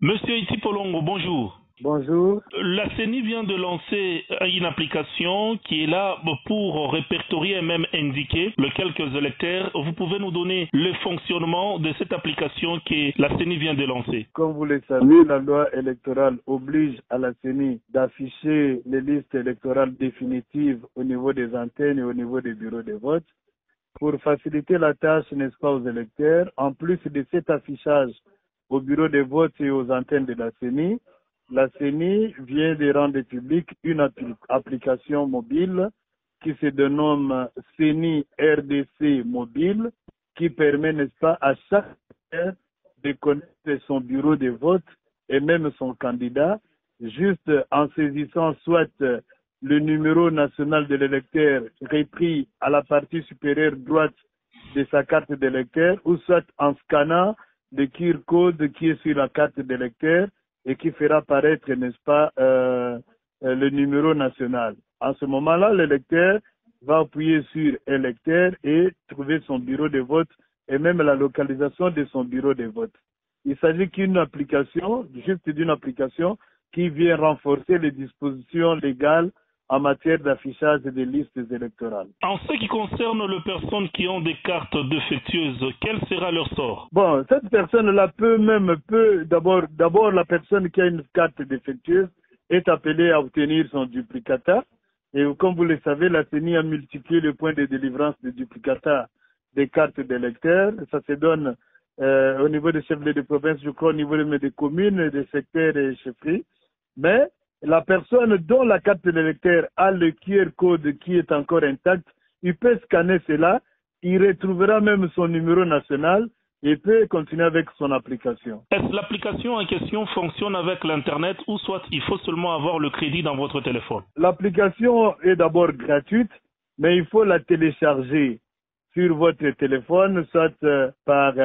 Monsieur Iti Polongo, bonjour. Bonjour. La CENI vient de lancer une application qui est là pour répertorier et même indiquer les quelques électeurs. Vous pouvez nous donner le fonctionnement de cette application que la CENI vient de lancer? Comme vous le savez, la loi électorale oblige à la CENI d'afficher les listes électorales définitives au niveau des antennes et au niveau des bureaux de vote pour faciliter la tâche, n'est-ce pas, aux électeurs. En plus de cet affichage au bureau de vote et aux antennes de la CENI vient de rendre publique une application mobile qui se dénomme CENI RDC Mobile, qui permet, n'est-ce pas, à chaque électeur de connaître son bureau de vote et même son candidat, juste en saisissant soit le numéro national de l'électeur repris à la partie supérieure droite de sa carte d'électeur, ou soit en scannant le QR code qui est sur la carte d'électeur et qui fera apparaître, n'est-ce pas, le numéro national. En ce moment-là, l'électeur va appuyer sur électeur et trouver son bureau de vote et même la localisation de son bureau de vote. Il s'agit d'une application, juste d'une application qui vient renforcer les dispositions légales en matière d'affichage des listes électorales. En ce qui concerne les personnes qui ont des cartes défectueuses, quel sera leur sort? Bon, cette personne-là d'abord la personne qui a une carte défectueuse est appelée à obtenir son duplicata. Et comme vous le savez, la CENI a multiplié le point de délivrance de duplicata des cartes d'électeurs. Ça se donne au niveau des chefs de province, je crois, au niveau des communes, des secteurs et chefferies. Mais la personne dont la carte d'électeur a le QR code qui est encore intact, il peut scanner cela, il retrouvera même son numéro national et peut continuer avec son application. Est-ce que l'application en question fonctionne avec l'Internet ou soit il faut seulement avoir le crédit dans votre téléphone? L'application est d'abord gratuite, mais il faut la télécharger sur votre téléphone, soit par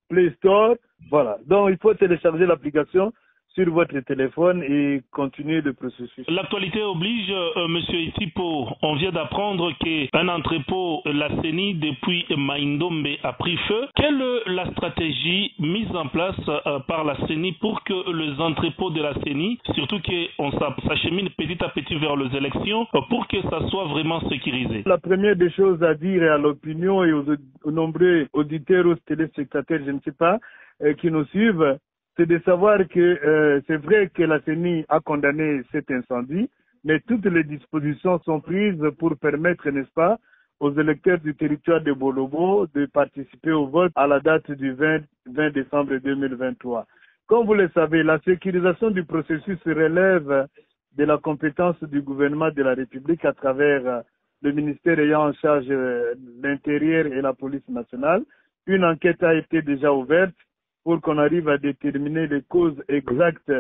Play Store. Voilà. Donc, il faut télécharger l'application sur votre téléphone et continuer le processus. L'actualité oblige, Monsieur Itipo, on vient d'apprendre qu'un entrepôt, la CENI, depuis Maindombe, a pris feu. Quelle est la stratégie mise en place par la CENI pour que les entrepôts de la CENI, surtout qu'on s'achemine petit à petit vers les élections, pour que ça soit vraiment sécurisé? La première des choses à dire à l'opinion et aux nombreux auditeurs, aux téléspectateurs, je ne sais pas, qui nous suivent, c'est de savoir que c'est vrai que la CENI a condamné cet incendie, mais toutes les dispositions sont prises pour permettre, n'est-ce pas, aux électeurs du territoire de Bolobo de participer au vote à la date du 20 décembre 2023. Comme vous le savez, la sécurisation du processus relève de la compétence du gouvernement de la République à travers le ministère ayant en charge l'intérieur et la police nationale. Une enquête a été déjà ouverte pour qu'on arrive à déterminer les causes exactes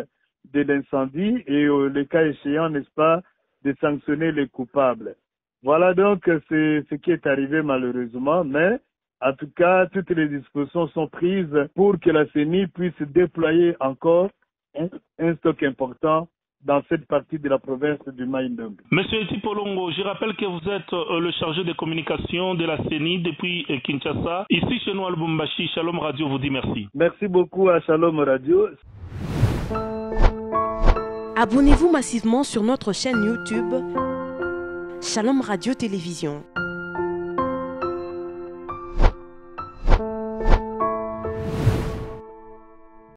de l'incendie et le cas échéant, n'est-ce pas, de sanctionner les coupables. Voilà donc c'est ce qui est arrivé malheureusement, mais en tout cas, toutes les dispositions sont prises pour que la CENI puisse déployer encore un stock important dans cette partie de la province du Maindombe. Monsieur Iti Polongo, je rappelle que vous êtes le chargé de communication de la CENI depuis Kinshasa. Ici chez nous à Lubumbashi, Shalom Radio vous dit merci. Merci beaucoup à Shalom Radio. Abonnez-vous massivement sur notre chaîne YouTube Shalom Radio Télévision.